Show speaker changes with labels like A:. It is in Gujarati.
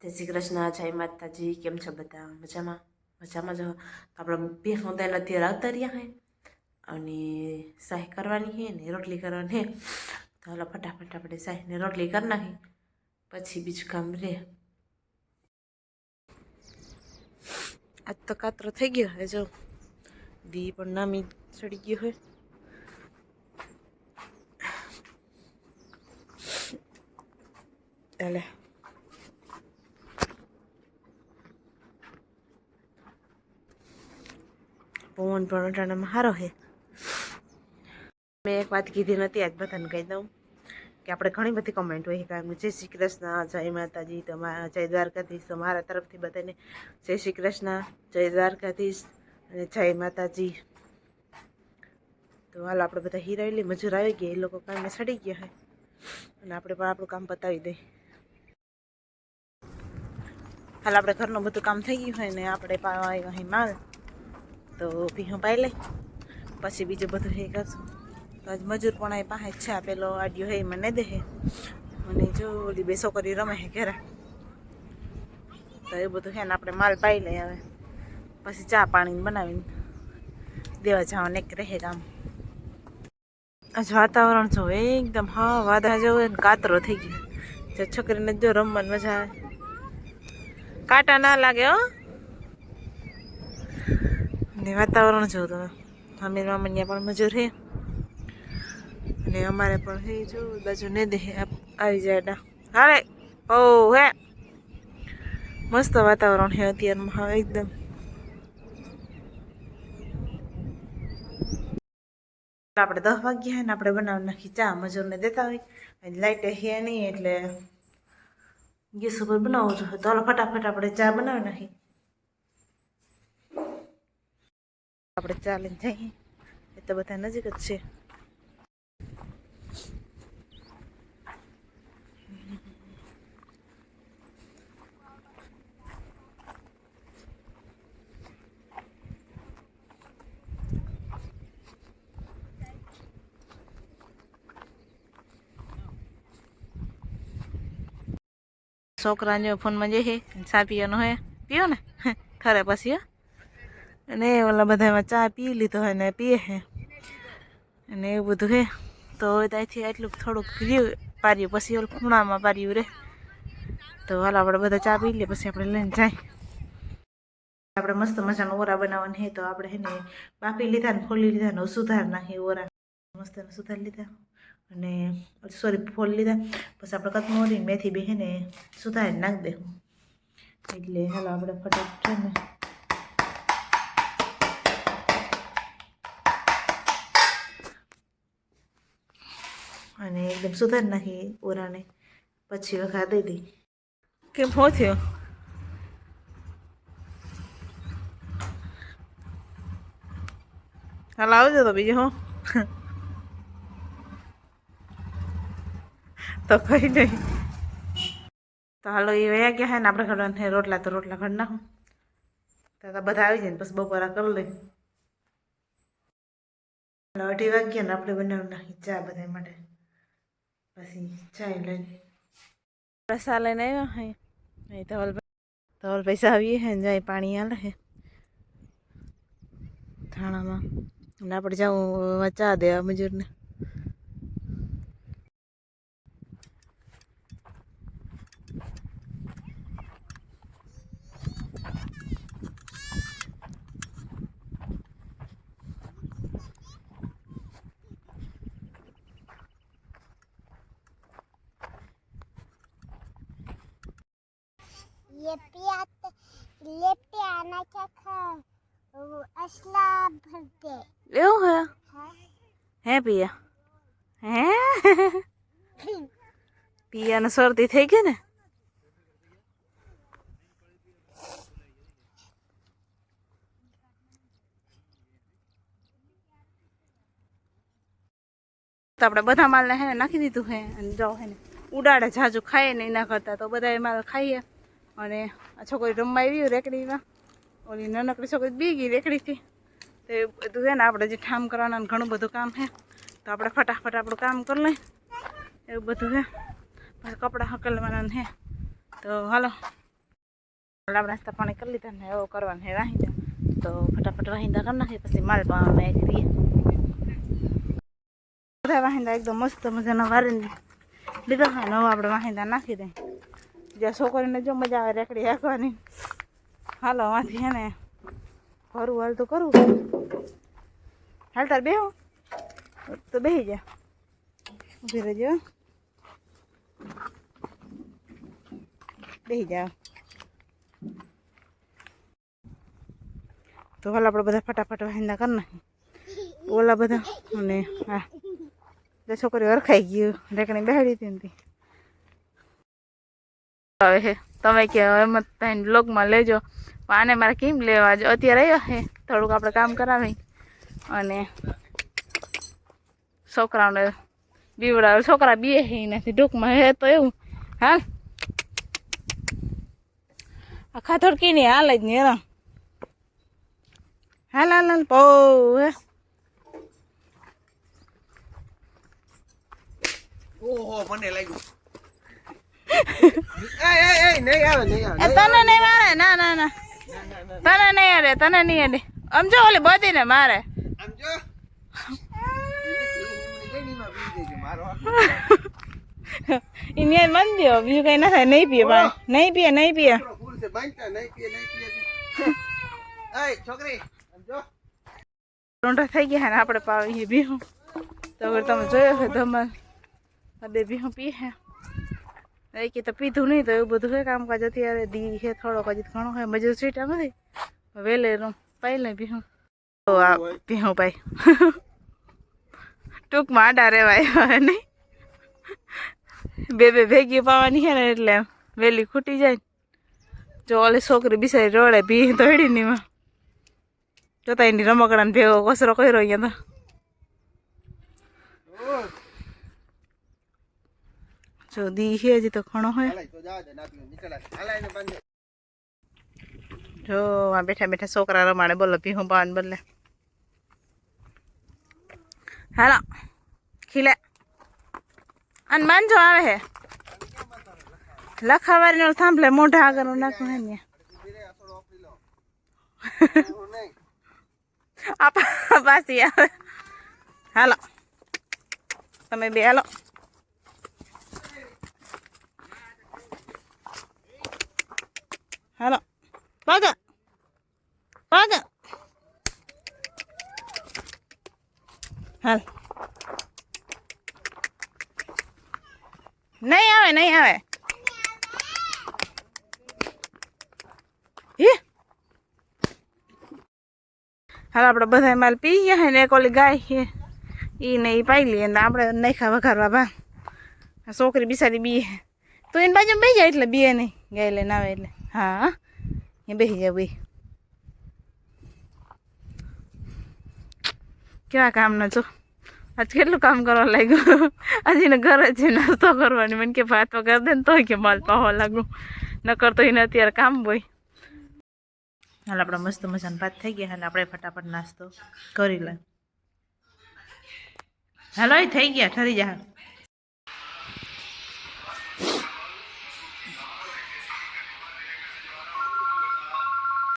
A: જય શ્રી કૃષ્ણ, જય માતાજી. કેમ છો બધા? મજામાં? મજામાં જ. આપણે બે ફોન અત્યારે આવતા રહ્યા હે અને શાહી કરવાની હે ને રોટલી કરવાની હે. તો હાલો ફટાફટ આપણે શાહી ને રોટલી કરી નાખી, પછી બીજું કામ રહે. આજ તો કાતરો થઈ ગયો હે, જો દી પણ નામી ચડી ગયો હે. ચાલે પવન પણ અટાણામાં સારો હે. મેં એક વાત કીધી નથી, આજ બધાને કહી દઉં કે આપણે ઘણી બધી કમેન્ટ હોય કે જય શ્રી કૃષ્ણ, જય માતાજી, તમારા જય દ્વારકાધીશ. તમારા તરફથી બધાને જય શ્રી કૃષ્ણ, જય દ્વારકાધીશ અને જય માતાજી. તો હાલ આપણે બધા હીરાયેલી મજૂર આવી ગયા, એ લોકો કામે ચડી ગયા હોય અને આપણે પણ આપણું કામ પતાવી દઈએ. હાલ આપણે ઘરનું બધું કામ થઈ ગયું હોય ને આપણે પાવા અહીં માલ તો ભીહું પાઈ લઈ, પછી બીજું બધું હે કરશું. તો આજ મજૂર પણ અહીં પાસે છે. પેલો આડ્યો હે મને દે હે અને જો ઓલી બે છોકરી રમે હે ઘરે. તો એ બધું છે ને આપણે માલ પાઈ લઈએ. હવે પછી ચા પાણી બનાવીને દેવા જવાનું એક રહે કામ. આજ વાતાવરણ જો એકદમ હા વાદળા જેવું ને કાતરો થઈ ગયો. જે છોકરીને જો રમવાની મજા આવે, કાંટા ના લાગે હો. ને વાતાવરણ જો તમે અમીર મામનિયા પણ મજૂર હે અને અમારે પણ હે જો બાજુ ને દે આવી જાય. હારે ઓ હે મસ્ત વાતાવરણ હે અત્યારમાં. હા એકદમ આપણે 10 વાગ્યા હે ને આપણે બનાવી નાખી ચા. મજૂરને દેતા હોય લાઈટ હે નહીં એટલે ગેસ ઉપર બનાવવું જોઈએ. તો હાલો ફટાફટ આપણે ચા બનાવી નાખી. આપણે ચા લઈને જઈએ, એ તો બધા નજીક જ છે. છોકરાને ફોનમાં જઈએ ચા પીવાનો હોય, પીઓ ને ખરે પછી અને ઓલા બધામાં ચા પી લીધો હોય ને પીએ હે અને એવું બધું હે. તો ત્યાંથી એટલું થોડુંક રહ્યું પાર્યું, પછી ઓલું ખૂણામાં પાર્યું રે. તો હાલ આપણે બધા ચા પી લઈએ, પછી આપણે લઈને જાય. આપણે મસ્ત મજાના ઓરા બનાવવાની હે. તો આપણે હે ને બાફી લીધા ને ફોલી લીધા ને સુધાર નાખી ઓરા મસ્ત સુધારી લીધા અને સોરી ફોલી લીધા. પછી આપણે કતમોરી મેથી બે હે ને સુધારી નાખી દે. એટલે હાલો આપણે ફટાફટ છે ને અને એકદમ સુધારી નાખી ઓરાને, પછી વઘાર દઈ દઈ. કેમ હો થયો? હાલ આવજો તો બીજું હું તો કઈ નહીં. તો હાલો એ વયા ગયા હે ને આપણે ઘડવાના રોટલા. તો રોટલા ઘડ નાખું તો બધા આવી જાય ને પછી બપોરા કરી લઈ. 2:30 વાગ્યા ને આપણે બનાવી નાખી ચા બધા માટે. પછી ચાય લઈને રસા લઈને આવ્યા હે અહીં ધવલ પૈસા આવીએ હે ને જાય પાણી હાલે હે થાણામાં અને આપણે જાઉં ચા દેવા મજૂરને.
B: ये लेते आना क्या खा असला भरते
A: એવું હે પિયા હે પિયાને શરદી થઈ ગઈ ને. તો આપણે બધા માલને હે નાખી દીધું હે અને જાઓ હે ને ઉડાડે જાજુ ખાઈએ ને એના કરતાં તો બધા માલ ખાઈએ. અને આ છોકરી રમવા આવી રેકડીમાં, ઓલી નાનકડી છોકરી બી ગઈ રેકડીથી. તો એ બધું છે ને આપણે જે ઠામ કરવાના ઘણું બધું કામ છે. તો આપણે ફટાફટ આપણું કામ કરી લઈએ એવું બધું છે. પછી કપડાં હકલવાના છે. તો હાલો આપણે નાસ્તા પાણી કરી લીધા ને એવો કરવાનું હે વાહિંદા, તો ફટાફટ વાહિંદા કરી નાખીએ, પછી માલ પાવામાં કરીએ. બધા વાહિંદા એકદમ મસ્ત મજાના વારીને લીધા હોય ને હવે આપણે વાહિંદા નાખી દઈએ. જ્યાં છોકરીને જો મજા આવે રેકડી હાંકવાની. હાલો આમાંથી હે ને ભરવું હાલ તો કરવું. હાલ તાર બેહો તો બેસી જા, ઊભી રહેજો, બેસી જાઓ. તો હાલ આપણે બધા ફટાફટ વાહિંદા કરી નાખીએ ઓલા બધા. અને હા જે છોકરી હરખાઈ ગયું રેકડી બેહાડી હતી ને હવે હે તમે કે એમ જ બ્લોગમાં લેજો. આને મારે કેમ લેવા જો અત્યારે આવ્યો હે થોડુંક આપણે કામ કરાવી અને છોકરાઓને બીવડાવે. છોકરા બે હે નથી ટૂંકમાં હે તો એવું. હાલ આખા થોડકી નહીં હાલ જ નહીં એરા. હાલ હાલ હાલ પો હે.
C: ઓહો મને લાગ્યું એ નહીં આવે નહીં આવે.
A: તને નહીં મારે. ના ના ના તને નહીં અડે, તને નહીં અડે. આમ જો ઓલી બધી ને મારે.
C: આમ જો
A: એને મન દો બીજું કઈ ના થાય. નહીં પીએ પાણી, નહીં પીએ, નહીં પીએ.
C: ફૂલ છે બાંધતા નહીં પીએ નહીં પીએ. એ છોકરી આમ જો
A: રોંઢા થઈ ગયા ને આપણે પાવીએ ભીહું. તો હવે તમે જોયો છે ધમાલ બે ભીહું પી હે. એક તો પીધું નહીં તો એવું બધું છે કામકાજ. અત્યારે દી છે થોડોક હજી ઘણો હોય મજૂર સીટા નથી વહેલે પાઈ લે ભીહું. તો આ ભીહું પાઈ ટૂંકમાં આડા રહેવાય નહીં. બે બે ભેગી પાવાની છે ને એટલે વહેલી ખૂટી જાય. જો ઓલી છોકરી બિસારી રોડે ભી તો હેડી નહીં જોતા એની રમકડાને ભેગો કચરો કર્યો અહીંયા તો જો દી છે હજી તો ઘણો હોય.
C: તો જા દે નાખી નીકળ હાલાઈને બાંધે.
A: જો આ બેઠા બેઠા છોકરા રમાડે. બોલો ભીહું પાવાને બદલે હાલો ખીલે અને બાંધો આવે હે લખાવારી નો થાંભલે મોઢા આગળ નાખું હે ને પાછી આવે. હાલો તમે બે હાલો. હાલો પગ પગ હાલ. નહીં આવે નહીં આવે. હાલ આપણે બધા માલ પી ગયા ને એક ઓલી ગાય છે એ ને એ પાઈ લઈએ ને આપણે નાખા વઘારવા બા. છોકરી બિસારી બી તો એની બાજુ બેસી જાય એટલે બી નહીં ગાય લઈને આવે એટલે. હા એ બેસી જાય ભાઈ. કેવા કામ ના જો આજ કેટલું કામ કરવા લાગ્યું. હજી ને ઘરે છે નાસ્તો કરવાની. મને કે ભાત વગર દે ને તોય કે માલ પાવા લાગુ નકર તો એને અત્યારે કામ હોય. હાલ આપણા મસ્ત મજાના ભાત થઈ ગયા. હાલ આપણે ફટાફટ નાસ્તો કરી લે. હાલો એ થઈ ગયા ઠરી જા.